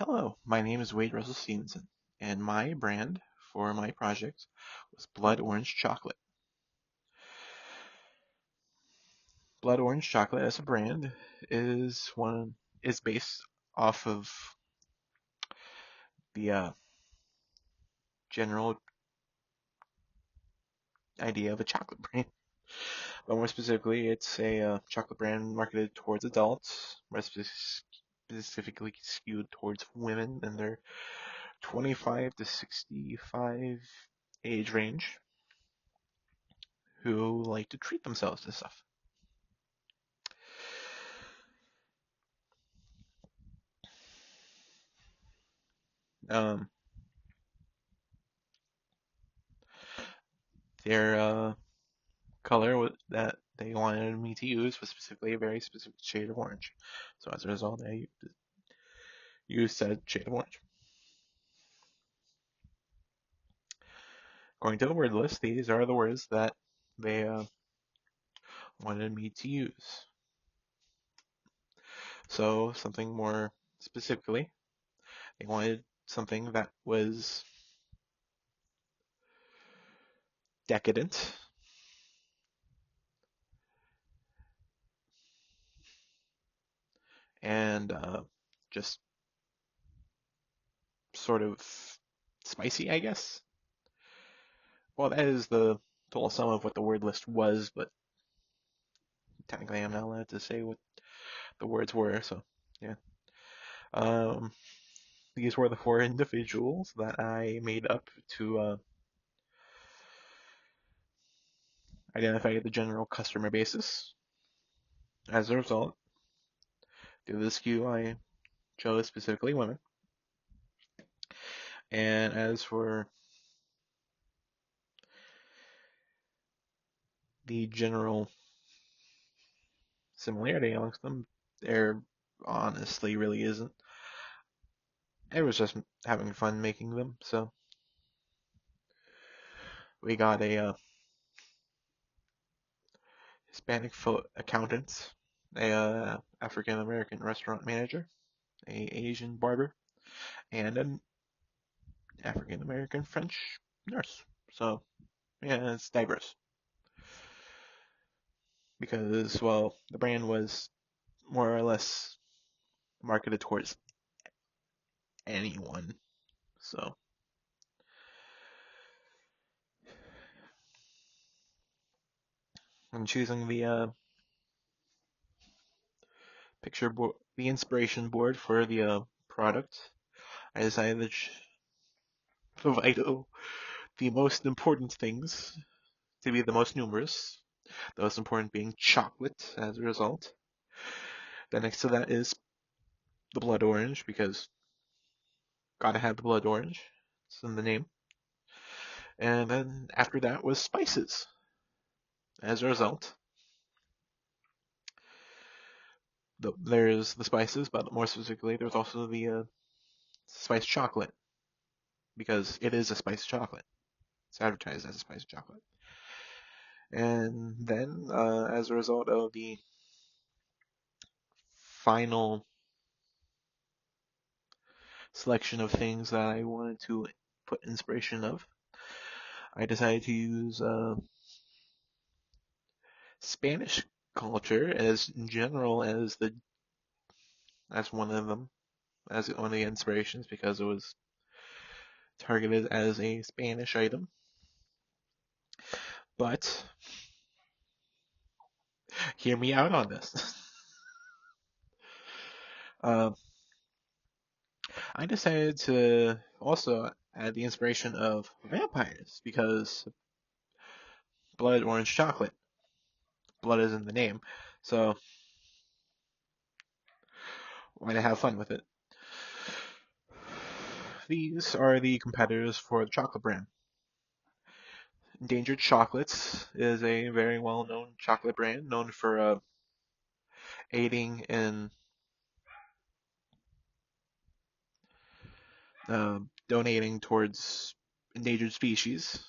Hello, my name is Wade Russell Stevenson, and my brand for my project was Blood Orange Chocolate. Blood Orange Chocolate as a brand is based off of the general idea of a chocolate brand, but more specifically, it's a chocolate brand marketed towards adults, specifically skewed towards women in their 25 to 65 age range who like to treat themselves to stuff. Um, their color that they wanted me to use was specifically a very specific shade of orange. So as a result, I used said shade of orange. Going to the word list, these are the words that they wanted me to use. So something more specifically, they wanted something that was decadent and just sort of spicy, I guess. Well, that is the total sum of what the word list was, but technically I'm not allowed to say what the words were, so yeah. Um, these were the four individuals that I made up to identify the general customer basis. As a result, due to the SKU, I chose specifically women. And as for the general similarity amongst them, there honestly really isn't. I was just having fun making them, so we got a Hispanic accountant, a African American restaurant manager, a Asian barber, and an African American French nurse. So yeah, it's diverse because well, the brand was more or less marketed towards anyone. So when choosing the picture board, the inspiration board for the product, I decided to provide the most important things to be the most numerous. The most important being chocolate as a result. Then next to that is the blood orange because gotta have the blood orange. It's in the name. And then after that was spices. As a result, there's the spices, but more specifically, there's also the spiced chocolate because it is a spiced chocolate. It's advertised as a spiced chocolate. And then, as a result of the final selection of things that I wanted to put inspiration of, I decided to use Spanish culture as general as one of them as one of the inspirations because it was targeted as a Spanish item. But hear me out on this. uh, I decided to also add the inspiration of vampires because blood orange chocolate. Blood is in the name, so why not have fun with it? These are the competitors for the chocolate brand. Endangered Chocolates is a very well-known chocolate brand known for aiding in donating towards endangered species.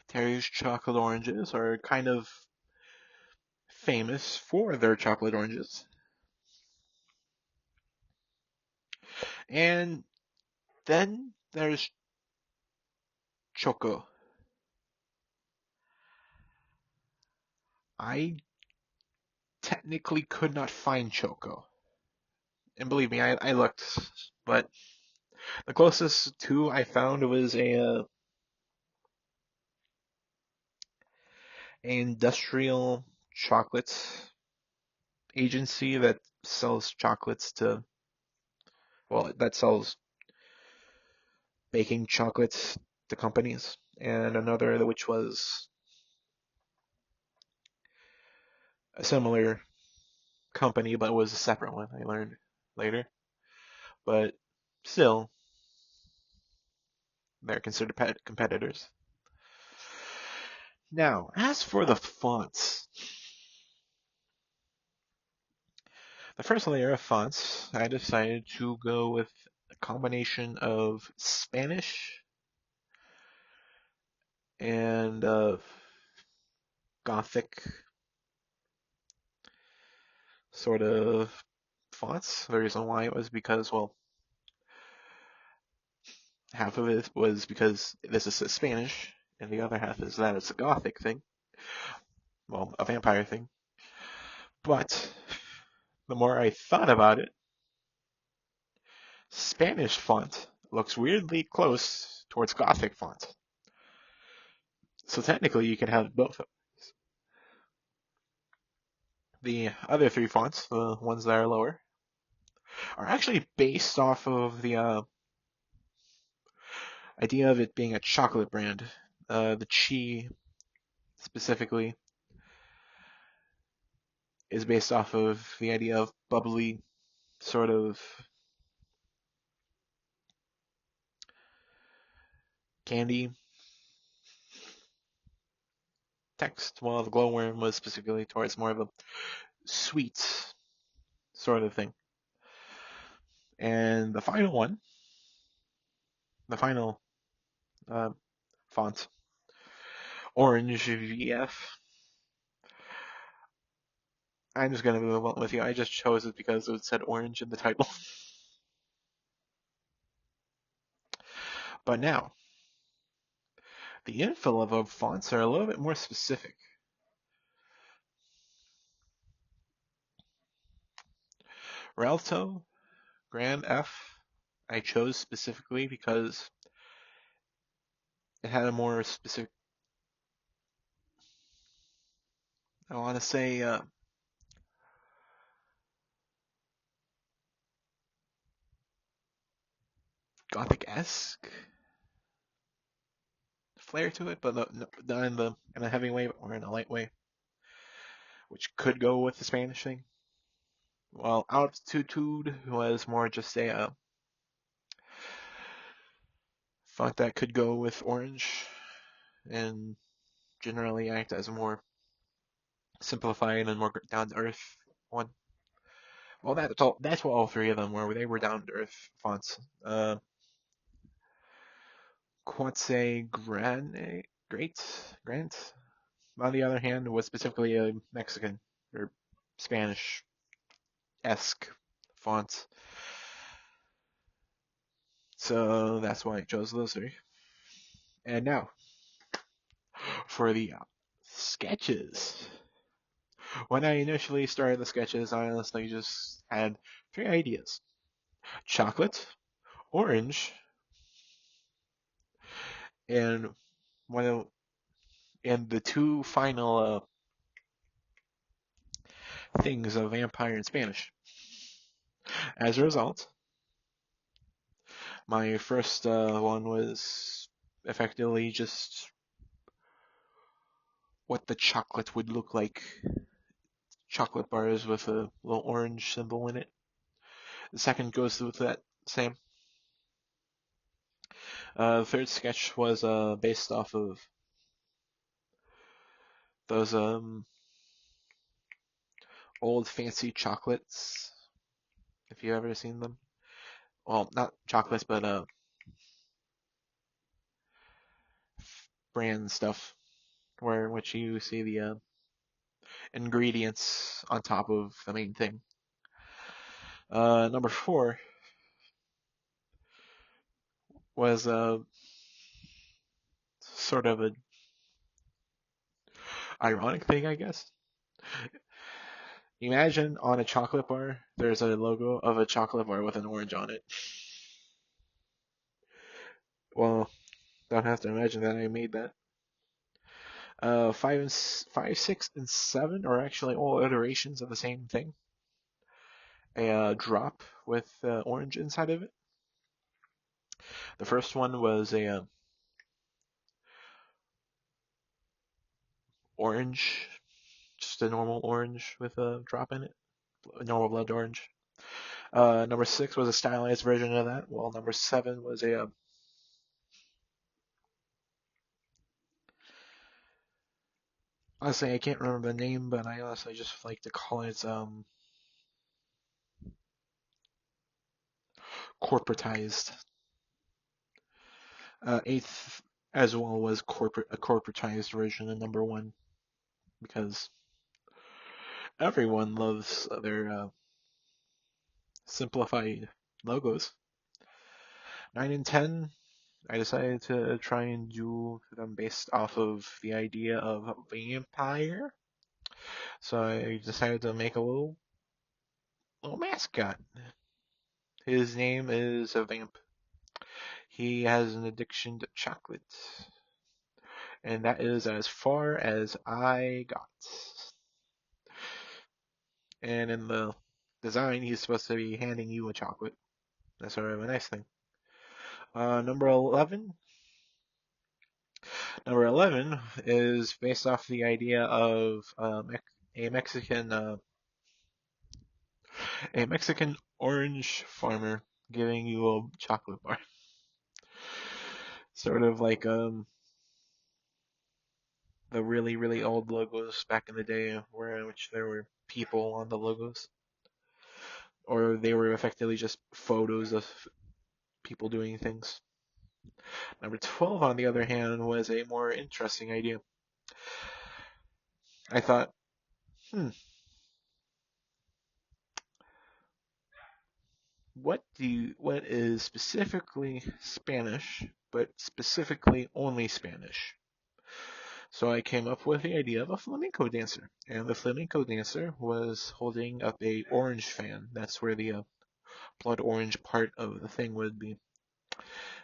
Terry's chocolate oranges are kind of famous for their chocolate oranges. And then there's Choco. I technically could not find Choco. And believe me, I looked, but the closest to I found was a industrial chocolate agency that sells chocolates to, well, that sells baking chocolates to companies, and another which was a similar company, but it was a separate one. I learned later, but still, they're considered competitors. Now, as for the fonts, the first layer of fonts, I decided to go with a combination of Spanish and Gothic sort of fonts. The reason why was because, well, half of it was because this is Spanish, and the other half is that it's a Gothic thing, well, a vampire thing. But the more I thought about it, Spanish font looks weirdly close towards Gothic font. So technically, you can have both. The other three fonts, the ones that are lower, are actually based off of the idea of it being a chocolate brand. The Chi specifically is based off of the idea of bubbly sort of candy text, while the glowworm was specifically towards more of a sweet sort of thing. And the final one, the final uh, font, Orange VF. I'm just gonna move on with you. I just chose it because it said orange in the title. But now, the infill of fonts are a little bit more specific. Rialto Grand F, I chose specifically because it had a more specific, I want to say, Gothic-esque flair to it, but not in a heavy way or in a light way, which could go with the Spanish thing. While Altitude was more just a font that could go with orange and generally act as a more simplified and more down to earth one. Well, that's what all three of them were. They were down to earth fonts. Quatse Grant, on the other hand, was specifically a Mexican or Spanish esque font. So that's why I chose those three. And now for the sketches. When I initially started the sketches, I honestly just had three ideas: chocolate, orange, and one of, and the two final things of vampire in Spanish. As a result, my first one was effectively just what the chocolate would look like. Chocolate bars with a little orange symbol in it. The second goes with that same. The third sketch was based off of those old fancy chocolates, if you've ever seen them. Well, not chocolates, but brand stuff, where which you see the ingredients on top of the main thing. Number four was a sort of an ironic thing, I guess. Imagine on a chocolate bar, there's a logo of a chocolate bar with an orange on it. Well, don't have to imagine that I made that. Five, 6, and 7 are actually all iterations of the same thing. A drop with orange inside of it. The first one was a orange, just a normal orange with a drop in it, a normal blood orange. Number 6 was a stylized version of that, while number 7 was a honestly I can't remember the name, but I honestly just like to call it corporatized. Eighth as well was a corporatized version of number 1 because everyone loves their simplified logos. 9 and 10, I decided to try and do them based off of the idea of vampire. So I decided to make a little mascot. His name is a vamp. He has an addiction to chocolate. And that is as far as I got. And in the design, he's supposed to be handing you a chocolate. That's sort of a nice thing. Number 11. Number 11 is based off the idea of a Mexican a Mexican orange farmer giving you a chocolate bar. Sort of like the really old logos back in the day, where in which there were people on the logos, or they were effectively just photos of people doing things. Number 12, on the other hand, was a more interesting idea. I thought, what is specifically Spanish, but specifically only Spanish? So I came up with the idea of a flamenco dancer, and the flamenco dancer was holding up a orange fan. That's where the blood orange part of the thing would be,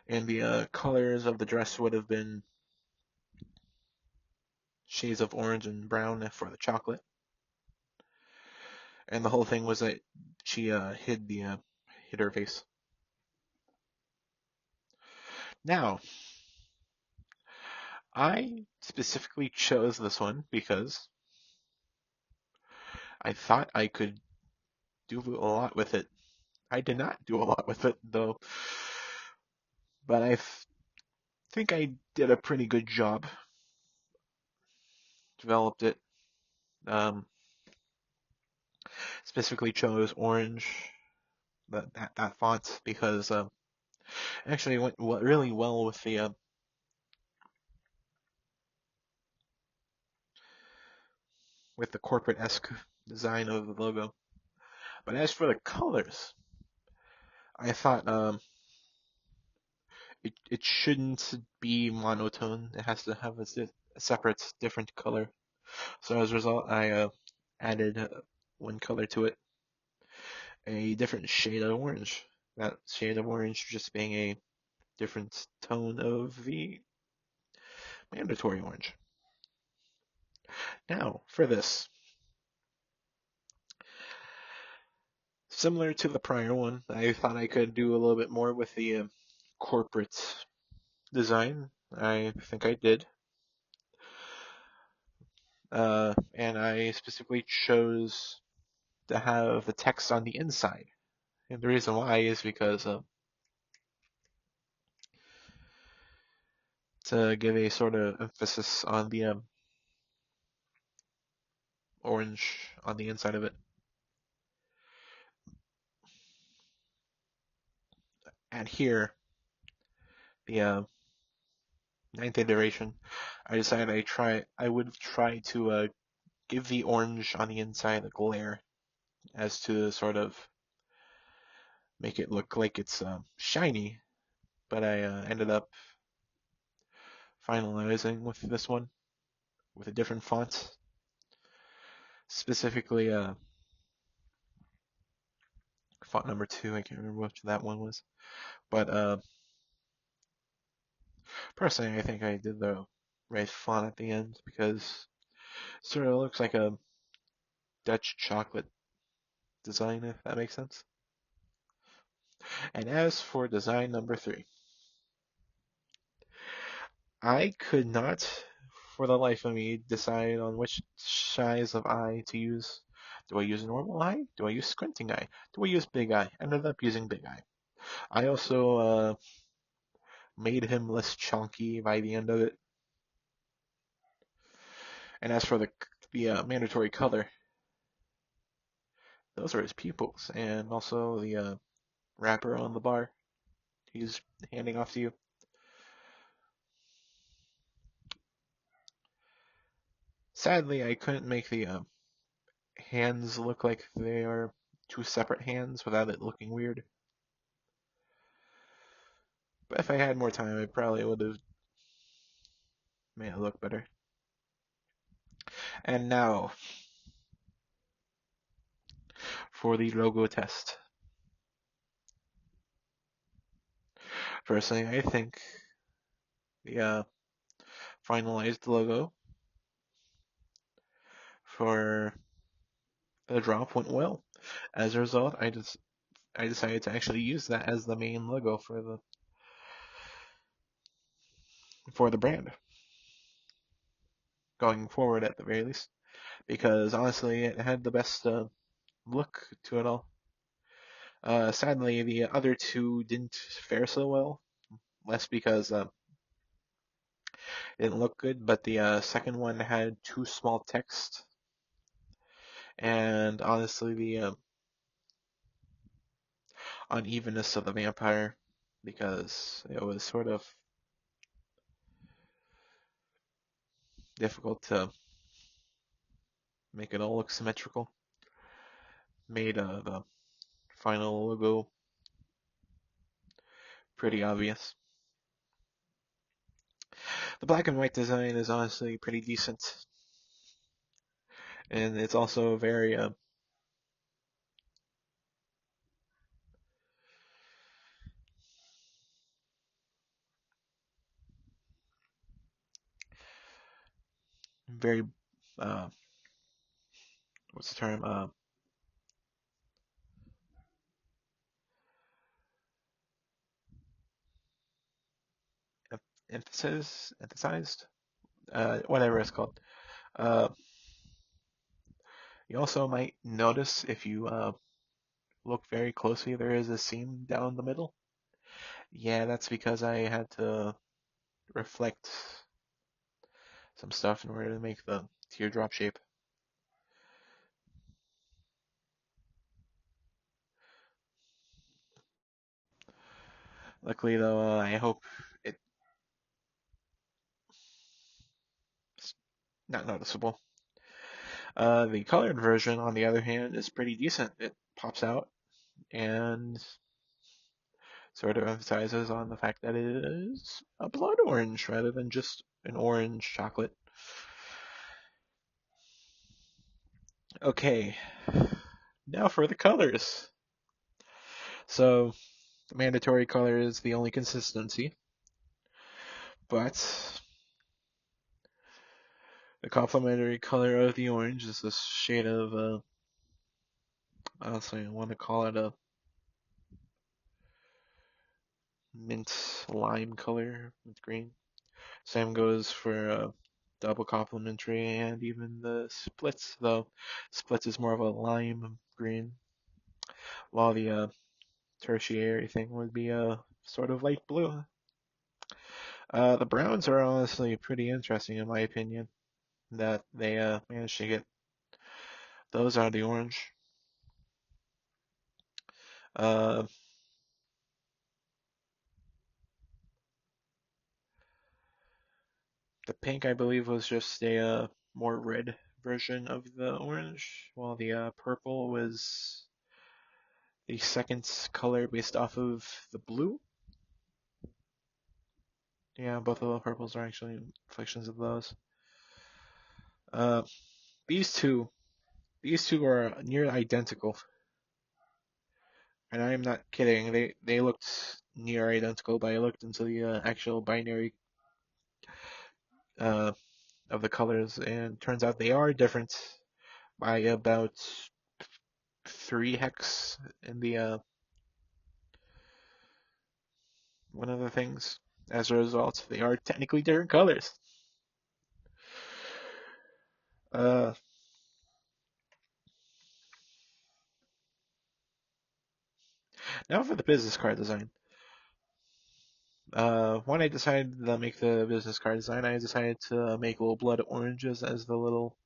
and the colors of the dress would have been shades of orange and brown for the chocolate, and the whole thing was that she hid her face. Now, I specifically chose this one because I thought I could do a lot with it. I did not do a lot with it though, but I think I did a pretty good job. Developed it. Um, Specifically chose orange, that font, because actually went really well with the corporate-esque design of the logo. But as for the colors, I thought it shouldn't be monotone. It has to have a separate, different color. So as a result, I added one color to it, a different shade of orange. That shade of orange just being a different tone of the mandatory orange. Now, for this, similar to the prior one, I thought I could do a little bit more with the corporate design. I think I did. And I specifically chose to have the text on the inside. And the reason why is because to give a sort of emphasis on the orange on the inside of it. And here, the ninth iteration, I decided I would try to give the orange on the inside a glare, as to sort of make it look like it's shiny, but I ended up finalizing with this one with a different font, specifically font number 2. I can't remember which that one was, but personally, I think I did the right font at the end because it sort of looks like a Dutch chocolate design, if that makes sense. And as for design number 3, I could not, for the life of me, decide on which size of eye to use. Do I use a normal eye? Do I use squinting eye? Do I use big eye? I ended up using big eye. I also made him less chunky by the end of it. And as for the mandatory color, those are his pupils, and also the wrapper on the bar he's handing off to you. Sadly, I couldn't make the hands look like they are two separate hands without it looking weird. But if I had more time, I probably would have made it look better. And now for the logo test. Personally, I think the finalized logo for the drop went well. As a result, I decided to actually use that as the main logo for the brand going forward at the very least, because honestly, it had the best look to it all. Sadly, the other two didn't fare so well, less because it didn't look good, but the second one had too small text, and honestly, the unevenness of the vampire, because it was sort of difficult to make it all look symmetrical, made the final logo pretty obvious. The black and white design is honestly pretty decent, and it's also very uh, what's the term? Emphasized, whatever it's called. Uh, you also might notice if you look very closely, there is a seam down the middle. Yeah, that's because I had to reflect some stuff in order to make the teardrop shape. Luckily, though, I hope it's not noticeable. The colored version, on the other hand, is pretty decent. It pops out and sort of emphasizes on the fact that it is a blood orange rather than just an orange chocolate. Okay, now for the colors. So, the mandatory color is the only consistency, but the complementary color of the orange is this shade of, honestly, I want to call it a mint lime color with green. Same goes for double complementary and even the splits, though splits is more of a lime green, while the tertiary thing would be a sort of light blue. The browns are honestly pretty interesting in my opinion, that they managed to get those out of the orange. Uh, the pink, I believe, was just a more red version of the orange, while the purple was the second color based off of the blue. Yeah, both of the purples are actually reflections of those. Uh, these two, these two are near identical, and I am not kidding. They looked near identical, but I looked into the actual binary uh, of the colors, and turns out they are different by about 3 hex in the one of the things. As a result, they are technically different colors. Uh, Now for the business card design. When I decided to make the business card design, I decided to make little blood oranges as the little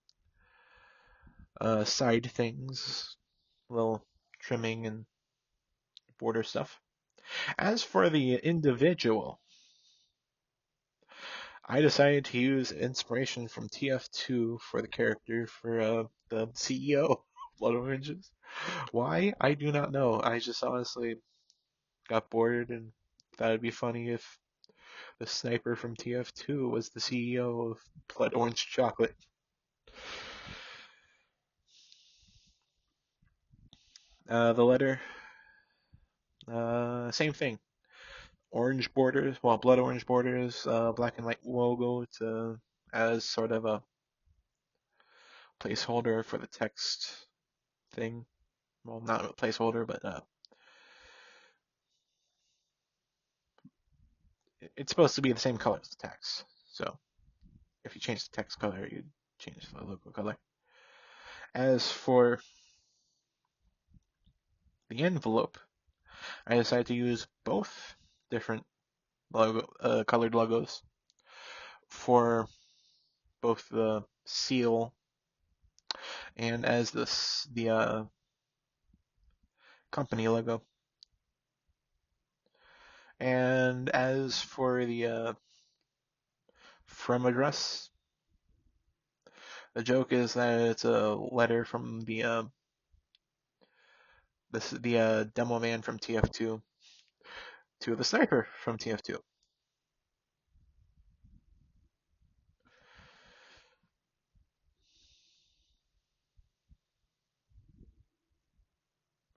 side things, little trimming and border stuff. As for the individual, I decided to use inspiration from TF2 for the character for the CEO Blood Oranges. Why? I do not know. I just honestly got bored and thought it'd be funny if the sniper from TF2 was the CEO of Blood Orange Chocolate. The letter, same thing. Orange borders, well, blood orange borders, black and white logo to as sort of a placeholder for the text thing. Well, not a placeholder, but it's supposed to be the same color as the text. So if you change the text color, you change the logo color. As for the envelope, I decided to use both different colored logos for both the seal and as the company logo. And as for the from address, the joke is that it's a letter from the demo man from TF2 to the sniper from TF2.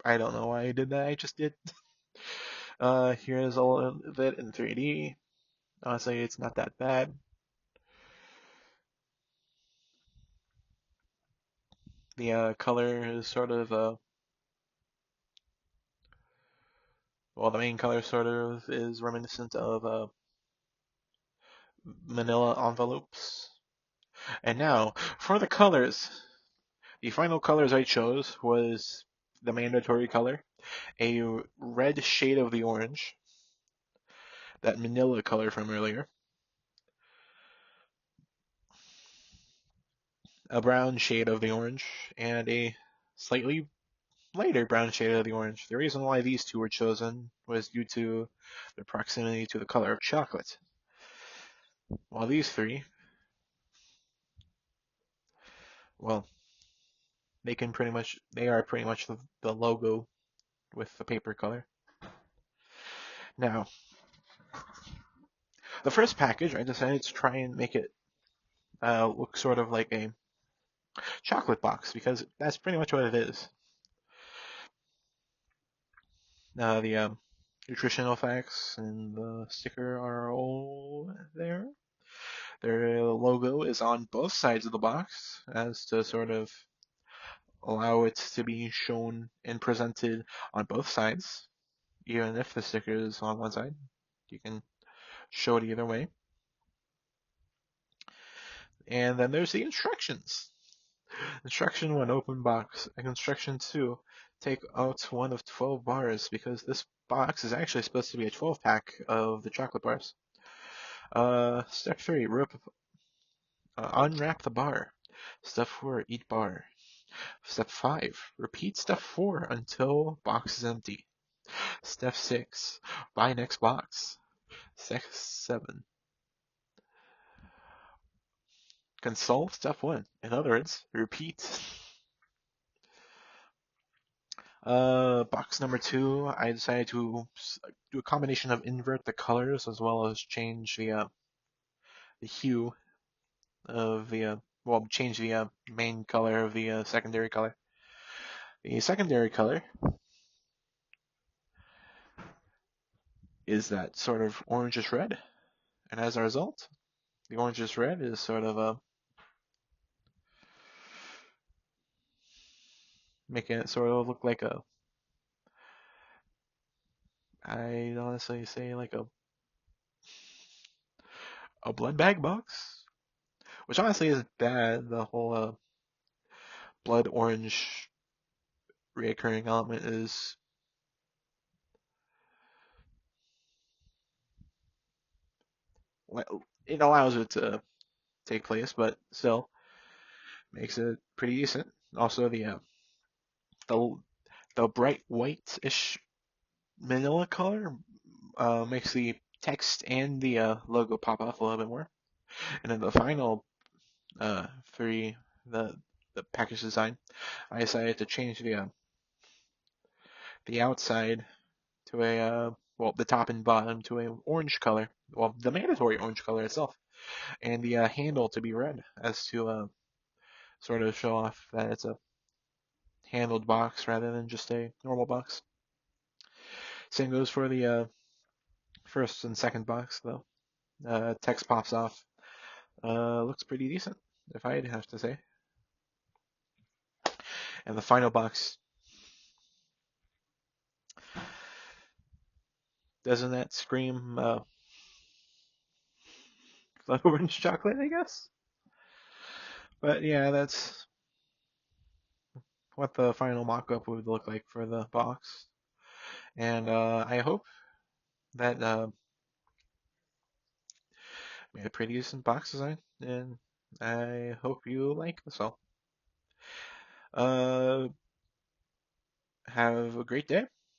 I don't know why I did that. I just did. Here's all of it in 3D. Honestly, it's not that bad. The color is sort of well, the main color sort of is reminiscent of manila envelopes. And now for the colors. The final colors I chose was the mandatory color, a red shade of the orange, that manila color from earlier, a brown shade of the orange, and a slightly lighter brown shade of the orange. The reason why these two were chosen was due to their proximity to the color of chocolate. While these three, well, they are pretty much the logo with the paper color. Now, the first package, I decided to try and make it look sort of like a chocolate box because that's pretty much what it is. The nutritional facts and the sticker are all there. Their logo is on both sides of the box as to sort of allow it to be shown and presented on both sides. Even if the sticker is on one side, you can show it either way. And then there's the instructions. Instruction 1, open box. Instruction 2, take out one of 12 bars because this box is actually supposed to be a 12 pack of the chocolate bars. Step 3, unwrap the bar. Step 4, eat bar. Step 5, repeat step 4 until box is empty. Step 6, buy next box. Step 7, consult step 1. In other words, repeat. Box number 2, I decided to do a combination of invert the colors as well as change the hue of well, change the main color of the secondary color. The secondary color is that sort of orangish red, and as a result, the orangish red is sort of making it sort of look like I'd honestly say like a blood bag box, which honestly is bad. The whole blood orange reoccurring element is it allows it to take place, but still makes it pretty decent. Also, the the bright white-ish manila color makes the text and the logo pop off a little bit more. And then the final for the package design, I decided to change the outside to a well, the top and bottom to a orange color. Well, the mandatory orange color itself, and the handle to be red, as to sort of show off that it's a handled box rather than just a normal box. Same goes for the first and second box, though. Text pops off. Looks pretty decent, if I'd have to say. And the final box, doesn't that scream blood orange chocolate, I guess? But yeah, that's what the final mock-up would look like for the box. And I hope that made a pretty decent box design, and I hope you like this all. Uh, have a great day.